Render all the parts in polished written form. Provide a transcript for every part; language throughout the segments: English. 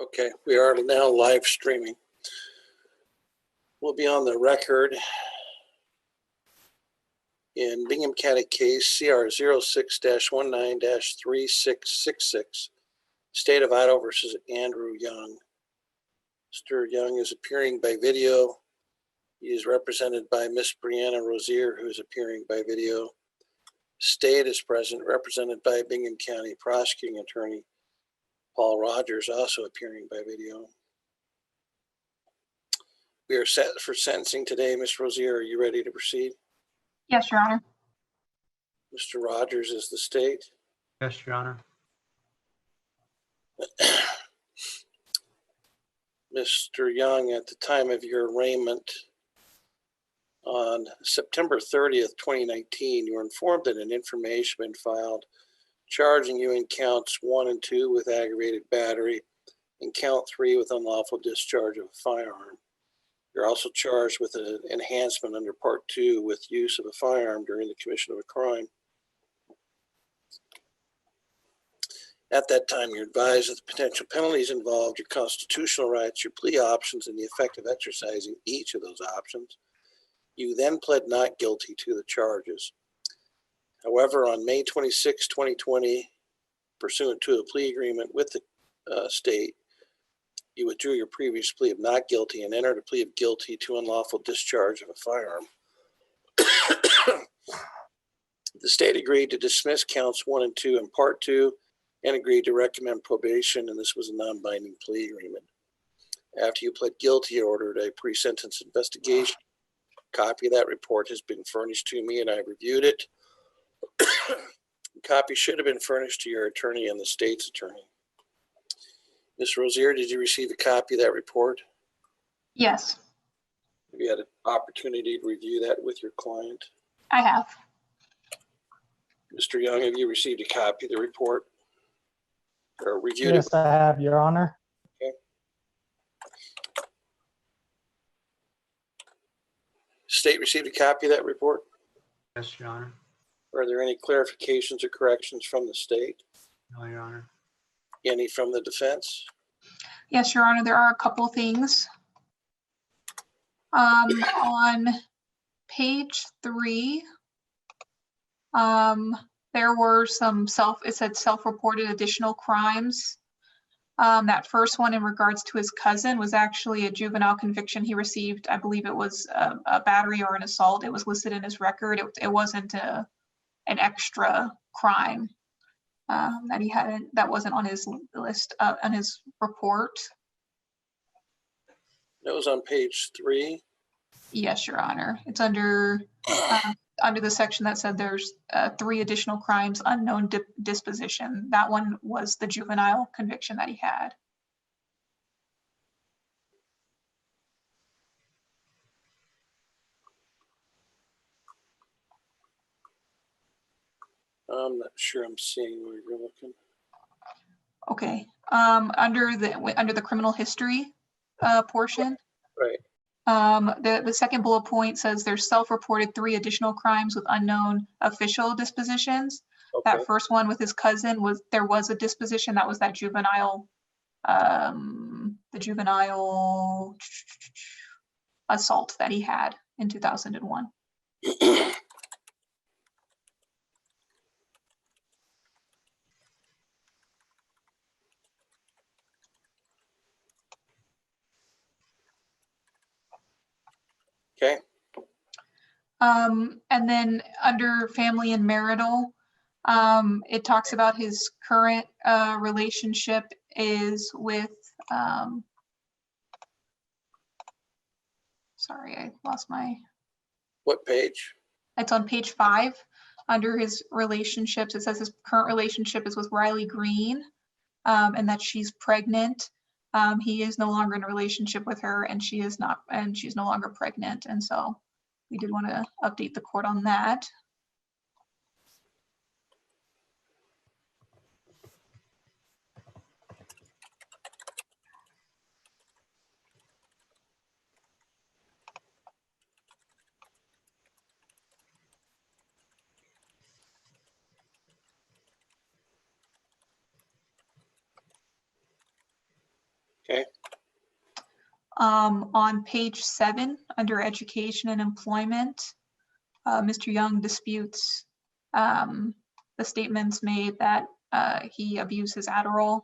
Okay, we are now live streaming. We'll be on the record in Bingham County case CR 06-19-3666, State of Idaho versus Andrew Young. Mr. Young is appearing by video. He is represented by Miss Brianna Rozier, who is appearing by video. State is present, represented by Bingham County prosecuting attorney Paul Rogers, also appearing by video. We are set for sentencing today. Ms. Rozier, are you ready to proceed? Yes, Your Honor. Mr. Rogers is the state. Yes, Your Honor. Mr. Young, at the time of your arraignment on September 30th, 2019, you were informed that an information had been filed charging you in counts 1 and 2 with aggravated battery and count 3 with unlawful discharge of a firearm. You're also charged with an enhancement under Part 2 with use of a firearm during the commission of a crime. At that time, you're advised of the potential penalties involved, your constitutional rights, your plea options, and the effect of exercising each of those options. You then pled not guilty to the charges. However, on May 26, 2020, pursuant to a plea agreement with the state, you withdrew your previous plea of not guilty and entered a plea of guilty to unlawful discharge of a firearm. The state agreed to dismiss counts 1 and 2 in Part 2 and agreed to recommend probation, and this was a non-binding plea agreement. After you pled guilty, you ordered a pre-sentence investigation. A copy of that report has been furnished to me, and I reviewed it. A copy should have been furnished to your attorney and the state's attorney. Ms. Rozier, did you receive a copy of that report? Yes, Have you had an opportunity to review that with your client? I have. Mr. Young, have you received a copy of the report? Or reviewed it? Yes, I have, Your Honor. Okay. State received a copy of that report? Yes, Your Honor. Are there any clarifications or corrections from the state? No, Your Honor. Any from the defense? Yes, Your Honor, there are a couple things. On page 3, there were some it said self-reported additional crimes. That first one in regards to his cousin was actually a juvenile conviction he received. I believe it was a battery or an assault. It was listed in his record. It wasn't an extra crime that he hadn't, that wasn't on his list, on his report. That was on page 3. Yes, Your Honor. It's under the section that said there's 3 additional crimes, unknown disposition. That one was the juvenile conviction that he had. I'm not sure I'm seeing where you're looking. Okay. Under the criminal history portion. Right. The second bullet point says there's self-reported 3 additional crimes with unknown official dispositions. Okay. That first one with his cousin there was a disposition. That was that juvenile, the juvenile assault that he had in 2001. Okay. And then under family and marital, it talks about his current relationship is with, sorry, I lost What page? it's on page 5. Under his relationships, it says his current relationship is with Riley Green, and that she's pregnant. He is no longer in a relationship with her, and she's no longer pregnant. And so we did want to update the court on that. On page 7, under education and employment, Mr. Young disputes the statements made that he abused his Adderall.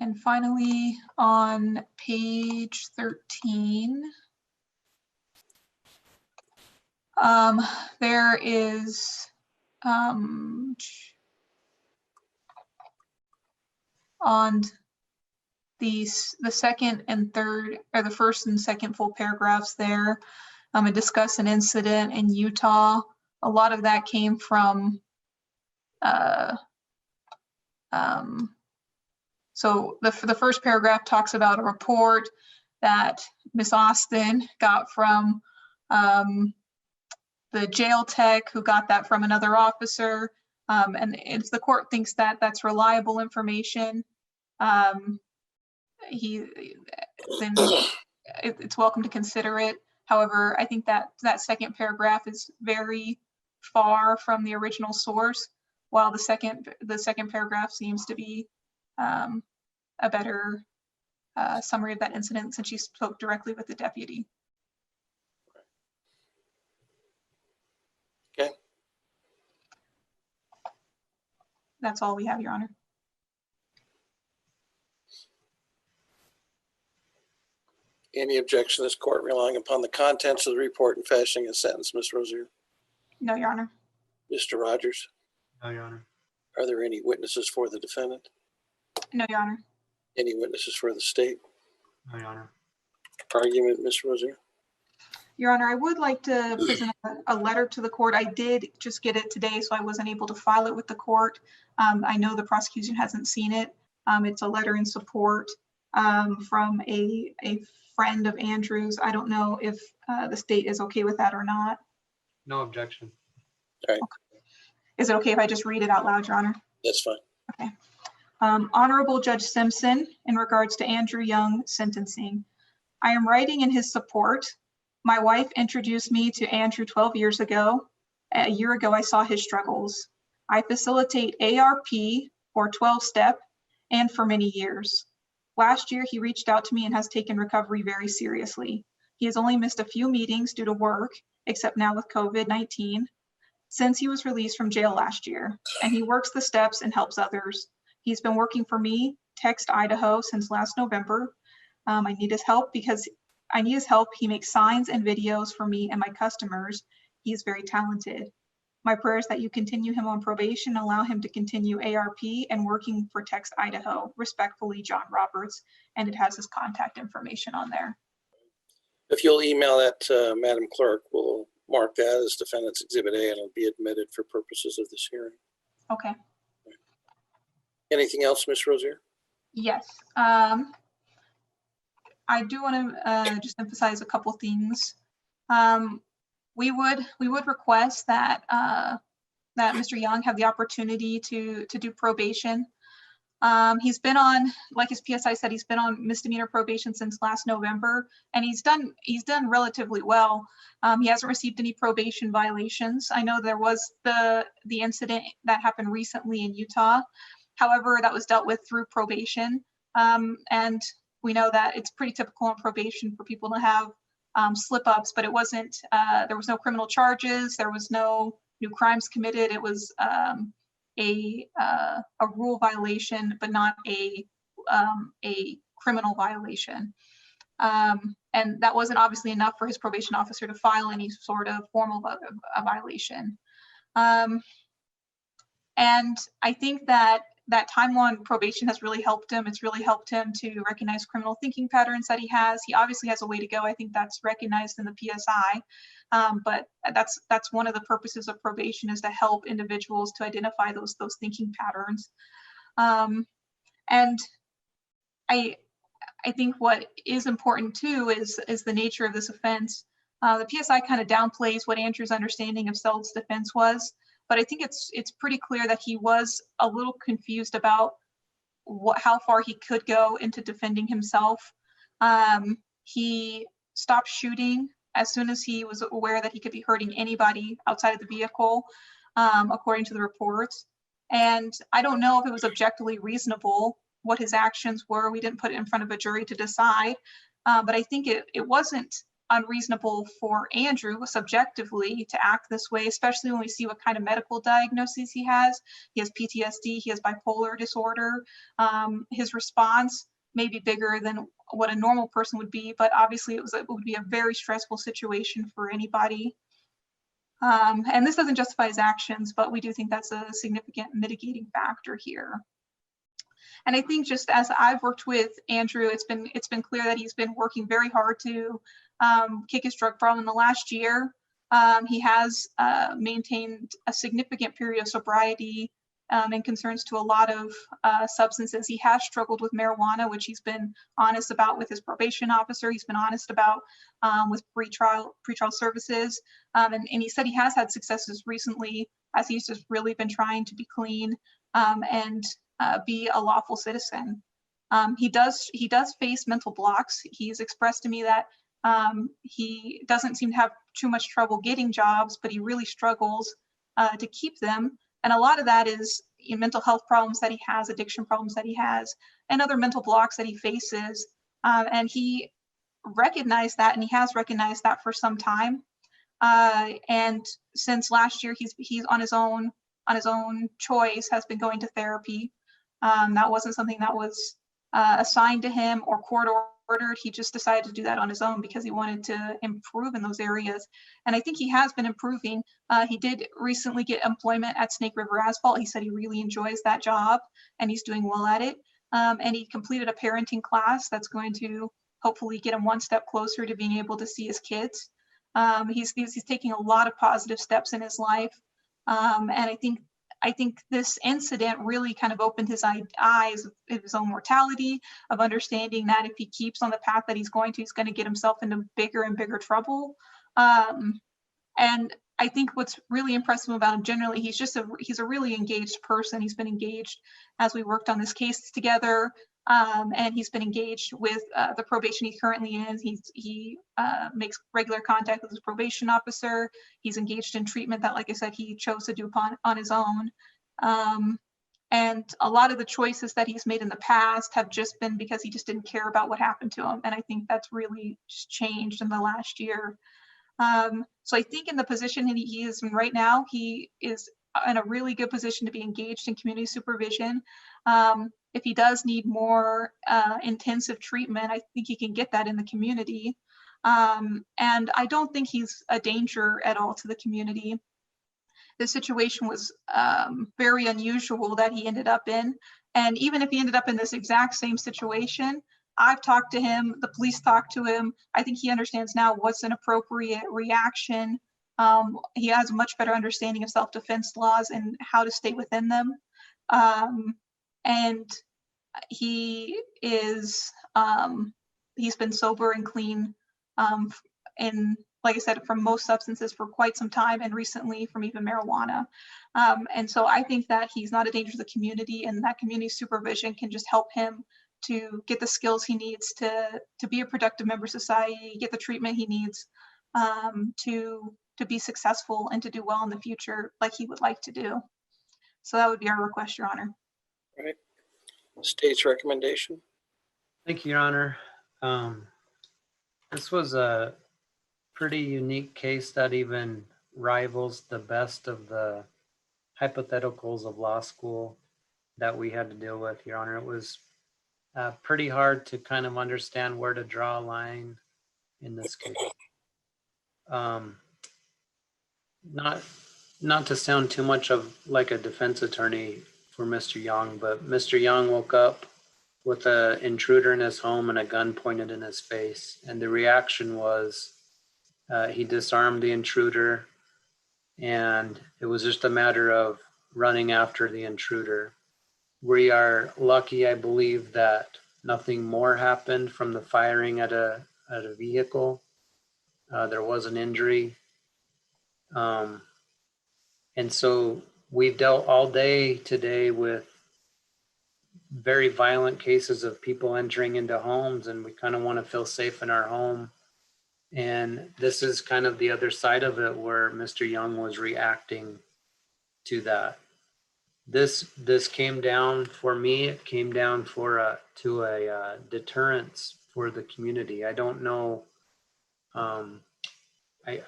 And finally, on page 13, there is on the second and third, or the first and second full paragraphs there, it discuss an incident in Utah. A lot of that came from so the first paragraph talks about a report that Miss Austin got from the jail tech, who got that from another officer, and if the court thinks that that's reliable information, then it's welcome to consider it. However, I think that second paragraph is very far from the original source, while the second paragraph seems to be a better summary of that incident, since she spoke directly with the deputy. Okay. That's all we have, Your Honor. Any objection to this court relying upon the contents of the report and fashioning a sentence, Ms. Rozier? No, Your Honor. Mr. Rogers? No, Your Honor. Are there any witnesses for the defendant? No, Your Honor. Any witnesses for the state? No, Your Honor. Argument, Ms. Rozier? Your Honor, I would like to present a letter to the court. I did just get it today, so I wasn't able to file it with the court. I know the prosecution hasn't seen it. It's a letter in support from a friend of Andrew's. I don't know if the state is okay with that or not. No objection. All right. Okay. Is it okay if I just read it out loud, Your Honor? That's fine. Okay. Honorable Judge Simpson, in regards to Andrew Young sentencing, I am writing in his support. My wife introduced me to Andrew 12 years ago. A year ago, I saw his struggles. I facilitate ARP or 12-step and for many years. Last year, he reached out to me and has taken recovery very seriously. He has only missed a few meetings due to work, except now with COVID-19, since he was released from jail last year, and he works the steps and helps others. He's been working for me, Text Idaho, since last November. I need his help because he makes signs and videos for me and my customers. He is very talented. My prayer is that you continue him on probation, allow him to continue ARP and working for Text Idaho. Respectfully, John Roberts, and it has his contact information on there. If you'll email that to Madam Clerk, we'll mark that as Defendant's Exhibit A and it'll be admitted for purposes of this hearing. Okay. Anything else, Ms. Rozier? Yes. I do want to just emphasize a couple things. We would request that that Mr. Young have the opportunity to do probation. He's been on, like his PSI said, he's been on misdemeanor probation since last November, and he's done relatively well. He hasn't received any probation violations. I know there was the incident that happened recently in Utah. However, that was dealt with through probation, and we know that it's pretty typical on probation for people to have slip-ups, but it wasn't. There was no criminal charges. There was no new crimes committed. It was a rule violation, but not a criminal violation. And that wasn't obviously enough for his probation officer to file any sort of formal violation. And I think that time on probation has really helped him. It's really helped him to recognize criminal thinking patterns that he has. He obviously has a way to go. I think that's recognized in the PSI. But that's one of the purposes of probation, is to help individuals to identify those thinking patterns. And I think what is important too is the nature of this offense. The PSI kind of downplays what Andrew's understanding of self-defense was, but I think it's pretty clear that he was a little confused about how far he could go into defending himself. He stopped shooting as soon as he was aware that he could be hurting anybody outside of the vehicle, according to the reports. And I don't know if it was objectively reasonable what his actions were. We didn't put it in front of a jury to decide, but I think it wasn't unreasonable for Andrew subjectively to act this way, especially when we see what kind of medical diagnoses he has. He has PTSD, he has bipolar disorder. His response may be bigger than what a normal person would be, but obviously it would be a very stressful situation for anybody. And this doesn't justify his actions, but we do think that's a significant mitigating factor here. And I think just as I've worked with Andrew, it's been clear that he's been working very hard to kick his drug problem. In the last year, he has maintained a significant period of sobriety and concerns to a lot of substances. He has struggled with marijuana, which he's been honest about with his probation officer. He's been honest about with pretrial services. And he said he has had successes recently as he's just really been trying to be clean and be a lawful citizen. He does face mental blocks. He's expressed to me that he doesn't seem to have too much trouble getting jobs, but he really struggles to keep them. And a lot of that is mental health problems that he has, addiction problems that he has, and other mental blocks that he faces. And he recognized that, and he has recognized that for some time. And since last year, he's on his own choice, has been going to therapy. That wasn't something that was assigned to him or court ordered. He just decided to do that on his own because he wanted to improve in those areas. And I think he has been improving. He did recently get employment at Snake River Asphalt. He said he really enjoys that job and he's doing well at it. And he completed a parenting class that's going to hopefully get him one step closer to being able to see his kids. He's taking a lot of positive steps in his life. And I think this incident really kind of opened his eyes of his own mortality, of understanding that if he keeps on the path that he's going to get himself into bigger and bigger trouble. And I think what's really impressive about him generally, he's a really engaged person. He's been engaged as we worked on this case together. And he's been engaged with the probation he currently is. He makes regular contact with his probation officer. He's engaged in treatment that, like I said, he chose to do on his own. And a lot of the choices that he's made in the past have just been because he just didn't care about what happened to him. And I think that's really just changed in the last year. So I think in the position he is in right now, he is in a really good position to be engaged in community supervision. If he does need more intensive treatment, I think he can get that in the community. And I don't think he's a danger at all to the community. The situation was very unusual that he ended up in. And even if he ended up in this exact same situation, I've talked to him, the police talked to him. I think he understands now what's an appropriate reaction. He has a much better understanding of self-defense laws and how to stay within them. And he is, he's been sober and clean, and like I said, from most substances for quite some time, and recently from even marijuana. And so I think that he's not a danger to the community, and that community supervision can just help him to get the skills he needs to be a productive member of society, get the treatment he needs to be successful and to do well in the future like he would like to do. So that would be our request, Your Honor. All right. State's recommendation. Thank you, Your Honor. This was a pretty unique case that even rivals the best of the hypotheticals of law school that we had to deal with, Your Honor. It was pretty hard to kind of understand where to draw a line in this case. Not to sound too much of like a defense attorney for Mr. Young, but Mr. Young woke up with an intruder in his home and a gun pointed in his face. And the reaction was he disarmed the intruder, and it was just a matter of running after the intruder. We are lucky, I believe, that nothing more happened from the firing at a vehicle. There was an injury. And so we've dealt all day today with very violent cases of people entering into homes, and we kind of want to feel safe in our home. And this is kind of the other side of it, where Mr. Young was reacting to that. This came down for me. It came down to a deterrence for the community. I don't know. I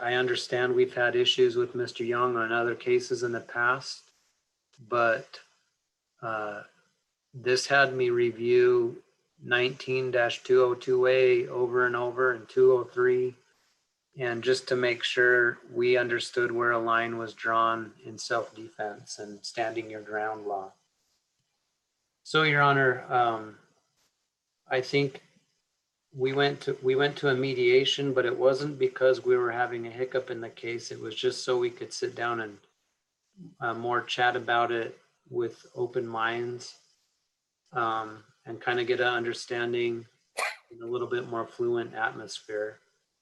understand we've had issues with Mr. Young on other cases in the past, but this had me review 19-202A over and over, and 203, and just to make sure we understood where a line was drawn in self-defense and standing your ground law. So, Your Honor, I think we went to a mediation, but it wasn't because we were having a hiccup in the case. It was just so we could sit down and more chat about it with open minds, and kind of get an understanding in a little bit more fluent atmosphere.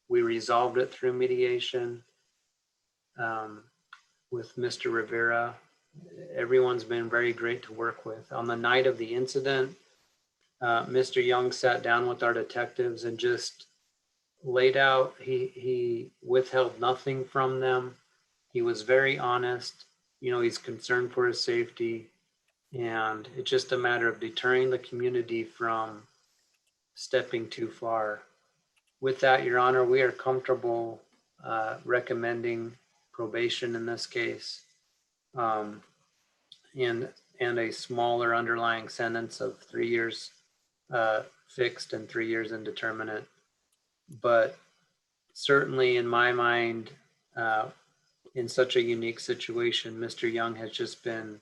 We resolved it through mediation with Mr. Rivera. Everyone's been very great to work with. On the night of the incident, Mr. Young sat down with our detectives and just laid out, he withheld nothing from them. He was very honest. He's concerned for his safety, and it's just a matter of deterring the community from stepping too far. With that, Your Honor, we are comfortable recommending probation in this case, and a smaller underlying sentence of 3 years fixed and 3 years indeterminate. But certainly in my mind, in such a unique situation, Mr. Young has just been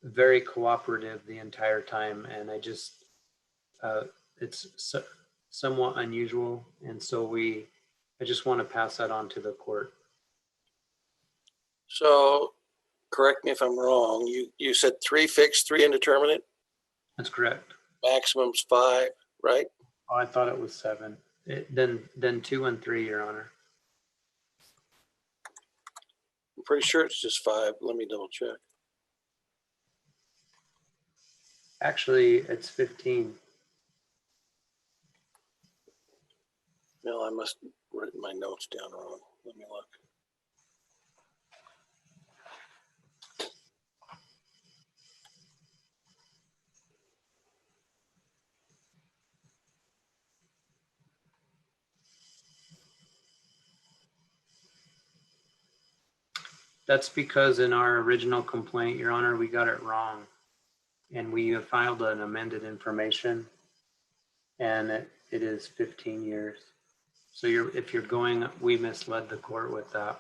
very cooperative the entire time, and it's somewhat unusual, and so I just want to pass that on to the court. So, correct me if I'm wrong, you said 3 fixed, 3 indeterminate? That's correct. Maximum's 5, right? Oh, I thought it was 7. Then 2 and 3, Your Honor. I'm pretty sure it's just 5. Let me double check. Actually, it's 15. No, I must have written my notes down wrong. Let me look. That's because in our original complaint, Your Honor, we got it wrong, and we have filed an amended information, and it is 15 years. So we misled the court with that.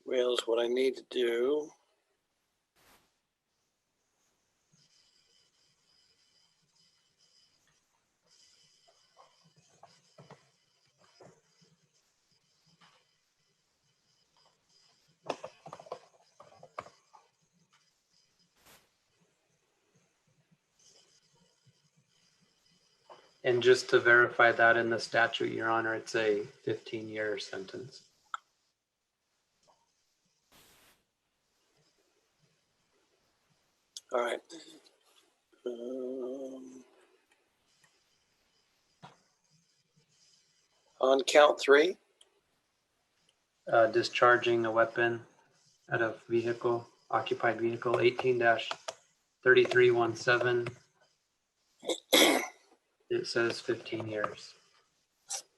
Well, is what I need to do. And just to verify that in the statute, Your Honor, it's a 15-year sentence. All right. On count 3. Discharging a weapon at a vehicle, occupied vehicle, 18-3317. It says 15 years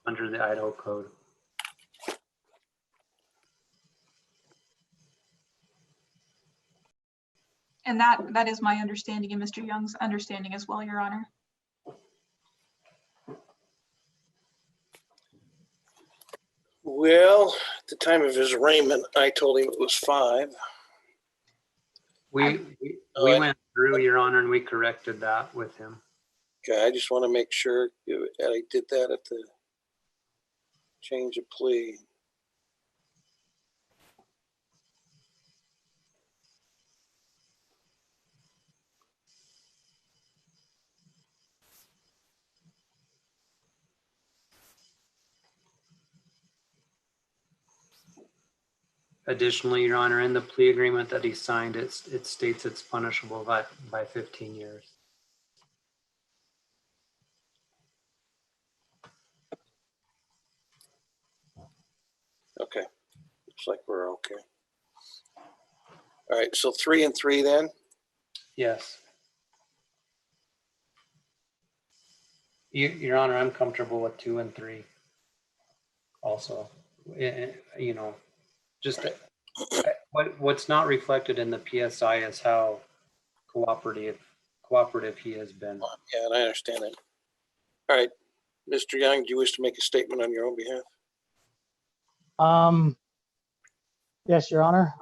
under the Idaho Code. And that is my understanding and Mr. Young's understanding as well, Your Honor. Well, at the time of his arraignment, I told him it was 5. We went through, Your Honor, and we corrected that with him. Okay, I just want to make sure I did that at the change of plea. Additionally, Your Honor, in the plea agreement that he signed, it states it's punishable by 15 years. Okay, looks like we're okay. All right, so 3 and 3 then? Yes. Your Honor, I'm comfortable with 2 and 3 also. You know, just what's not reflected in the PSI is how cooperative he has been. Yeah, and I understand that. All right, Mr. Young, do you wish to make a statement on your own behalf? Yes, Your Honor.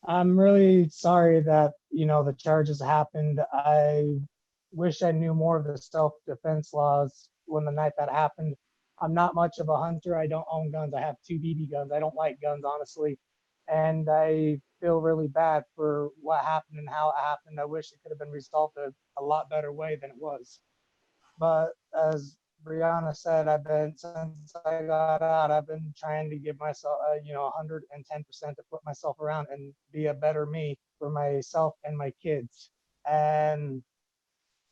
I'm really sorry that, the charges happened. I wish I knew more of the self-defense laws when the night that happened. I'm not much of a hunter. I don't own guns. I have 2 BB guns. I don't like guns, honestly. And I feel really bad for what happened and how it happened. I wish it could have been resolved a lot better way than it was. But as Brianna said, since I got out, I've been trying to give myself, 110% to put myself around and be a better me for myself and my kids. And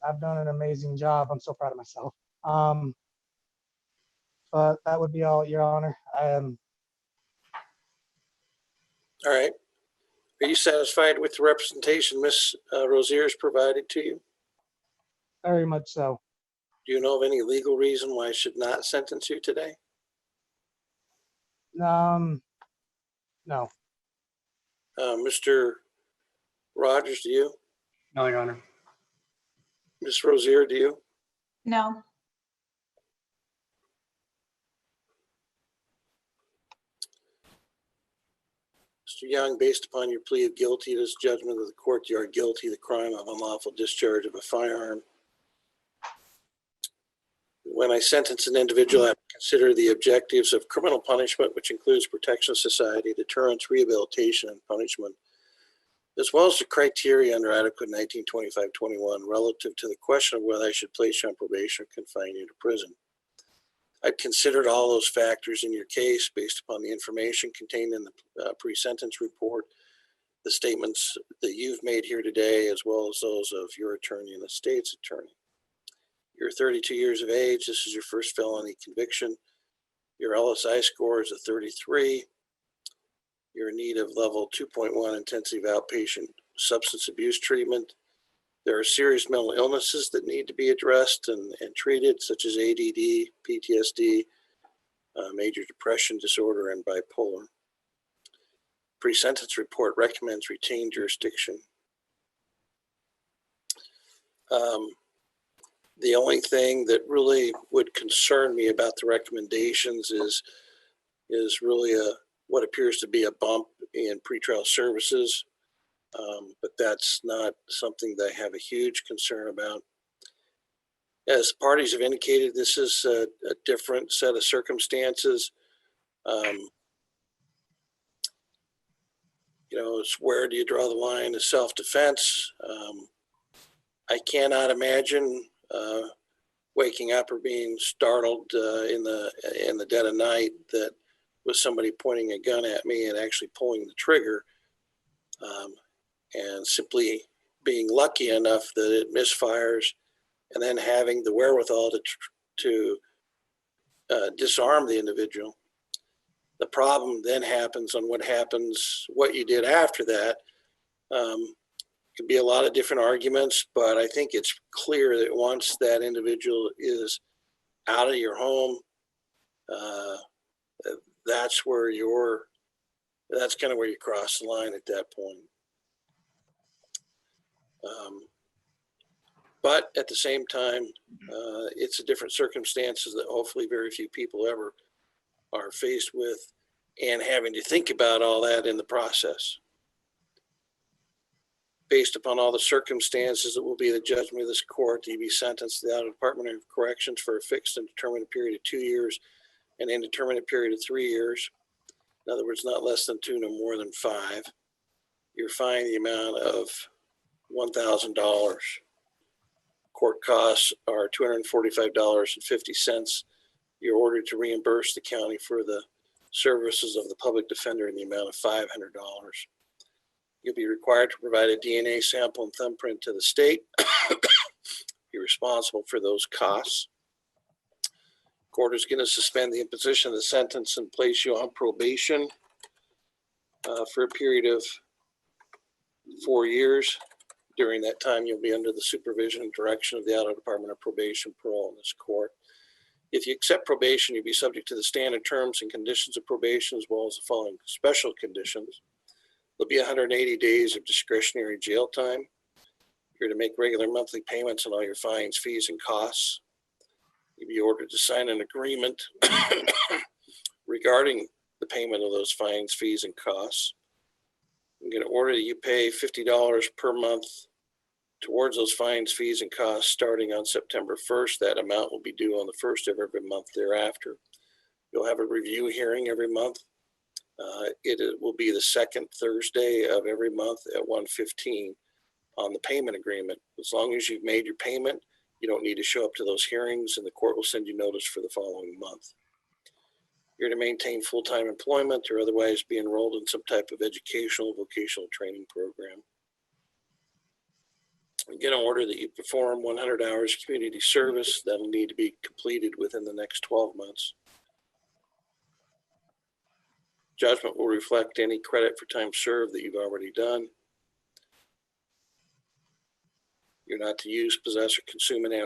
I've done an amazing job. I'm so proud of myself. But that would be all, Your Honor. All right. Are you satisfied with the representation Ms. Rozier has provided to you? Very much so. Do you know of any legal reason why I should not sentence you today? No. Mr. Rogers, do you? No, Your Honor. Ms. Rozier, do you? No. Mr. Young, based upon your plea of guilty to this judgment of the court, you are guilty of the crime of unlawful discharge of a firearm. When I sentence an individual, I consider the objectives of criminal punishment, which includes protection of society, deterrence, rehabilitation, and punishment, as well as the criteria under Article 1925-21 relative to the question of whether I should place you on probation or confine you to prison. I've considered all those factors in your case based upon the information contained in the pre-sentence report, the statements that you've made here today, as well as those of your attorney and the state's attorney. You're 32 years of age. This is your first felony conviction. Your LSI score is a 33. You're in need of level 2.1 intensive outpatient substance abuse treatment. There are serious mental illnesses that need to be addressed and treated, such as ADD, PTSD, major depression disorder, and bipolar. Pre-sentence report recommends retained jurisdiction. The only thing that really would concern me about the recommendations is really what appears to be a bump in pretrial services, but that's not something that I have a huge concern about. As parties have indicated, this is a different set of circumstances. It's where do you draw the line of self-defense? I cannot imagine waking up or being startled in the dead of night that with somebody pointing a gun at me and actually pulling the trigger, and simply being lucky enough that it misfires, and then having the wherewithal to disarm the individual. The problem then happens on what you did after that. Could be a lot of different arguments, but I think it's clear that once that individual is out of your home, that's kind of where you cross the line at that point. But at the same time, it's a different circumstances that hopefully very few people ever are faced with, and having to think about all that in the process. Based upon all the circumstances that will be the judgment of this court, you be sentenced to the Idaho Department of Corrections for a fixed and determined period of 2 years, an indeterminate period of 3 years. In other words, not less than 2, no more than 5. You're fined the amount of $1,000. Court costs are $245.50. You're ordered to reimburse the county for the services of the public defender in the amount of $500. You'll be required to provide a DNA sample and thumbprint to the state. You're responsible for those costs. Court is going to suspend the imposition of the sentence and place you on probation for a period of 4 years. During that time, you'll be under the supervision and direction of the Idaho Department of Probation, Parole, and this court. If you accept probation, you'll be subject to the standard terms and conditions of probation, as well as the following special conditions. There'll be 180 days of discretionary jail time. You're to make regular monthly payments on all your fines, fees, and costs. You'll be ordered to sign an agreement regarding the payment of those fines, fees, and costs. I'm going to order that you pay $50 per month towards those fines, fees, and costs starting on September 1st. That amount will be due on the 1st of every month thereafter. You'll have a review hearing every month. It will be the second Thursday of every month at 1:15 on the payment agreement. As long as you've made your payment, you don't need to show up to those hearings, and the court will send you notice for the following month. You're to maintain full-time employment or otherwise be enrolled in some type of educational, vocational training program. I'm going to order that you perform 100 hours community service. That'll need to be completed within the next 12 months. Judgment will reflect any credit for time served that you've already done. You're not to use, possess, or consume any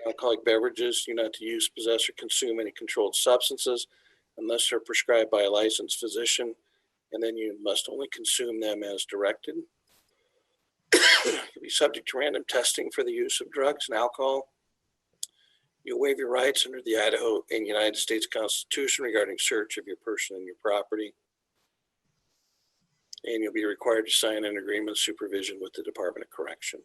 alcoholic beverages. You're not to use, possess, or consume any controlled substances unless they're prescribed by a licensed physician, and then you must only consume them as directed. You'll be subject to random testing for the use of drugs and alcohol. You'll waive your rights under the Idaho and United States Constitution regarding search of your person and your property. And you'll be required to sign an agreement of supervision with the Department of Correction.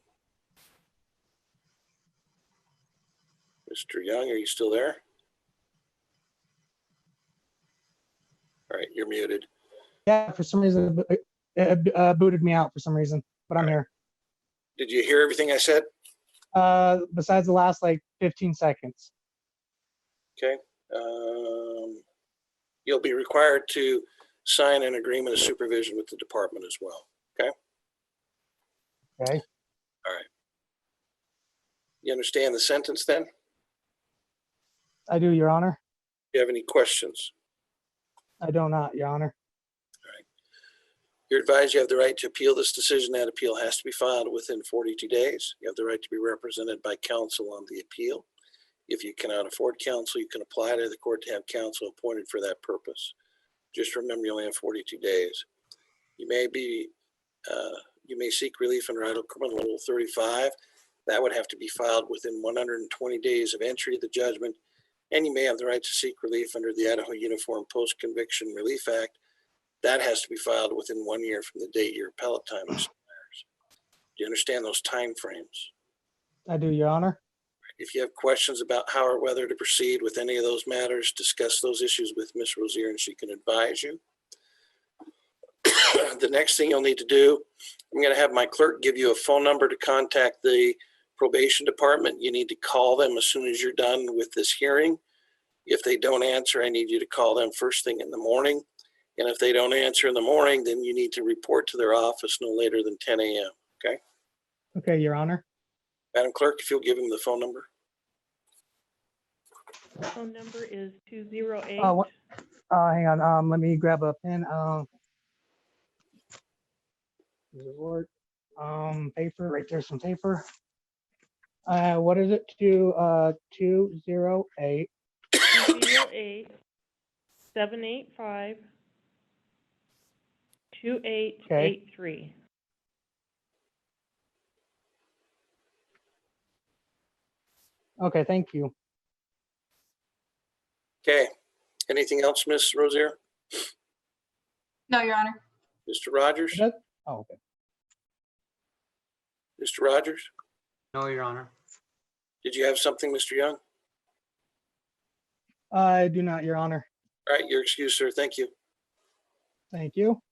Mr. Young, are you still there? All right, you're muted. Yeah, for some reason, it booted me out for some reason, but I'm here. Did you hear everything I said? Besides the last like 15 seconds. Okay. You'll be required to sign an agreement of supervision with the department as well. Okay. Okay. All right. You understand the sentence then? I do, Your Honor. Do you have any questions? I do not, Your Honor. You're advised you have the right to appeal this decision. That appeal has to be filed within 42 days. You have the right to be represented by counsel on the appeal. If you cannot afford counsel, you can apply to the court to have counsel appointed for that purpose. Just remember, you only have 42 days. You may seek relief under Idaho Criminal Rule 35. That would have to be filed within 120 days of entry of the judgment. And you may have the right to seek relief under the Idaho Uniform Post-Conviction Relief Act. That has to be filed within 1 year from the date your appellate time expires. Do you understand those time frames? I do, Your Honor. If you have questions about how or whether to proceed with any of those matters, discuss those issues with Ms. Rozier and she can advise you. The next thing you'll need to do, I'm going to have my clerk give you a phone number to contact the probation department. You need to call them as soon as you're done with this hearing. If they don't answer, I need you to call them first thing in the morning. And if they don't answer in the morning, then you need to report to their office no later than 10 a.m. Okay? Okay, Your Honor. Madam Clerk, if you'll give him the phone number. Phone number is 208. Hang on. Let me grab a pen. Paper. Right there's some paper. What is it? 208. 785 2883. Okay, thank you. Okay. Anything else, Ms. Rozier? No, Your Honor. Mr. Rogers? Oh, okay. Mr. Rogers? No, Your Honor. Did you have something, Mr. Young? I do not, Your Honor. All right, your excuse, sir. Thank you. Thank you.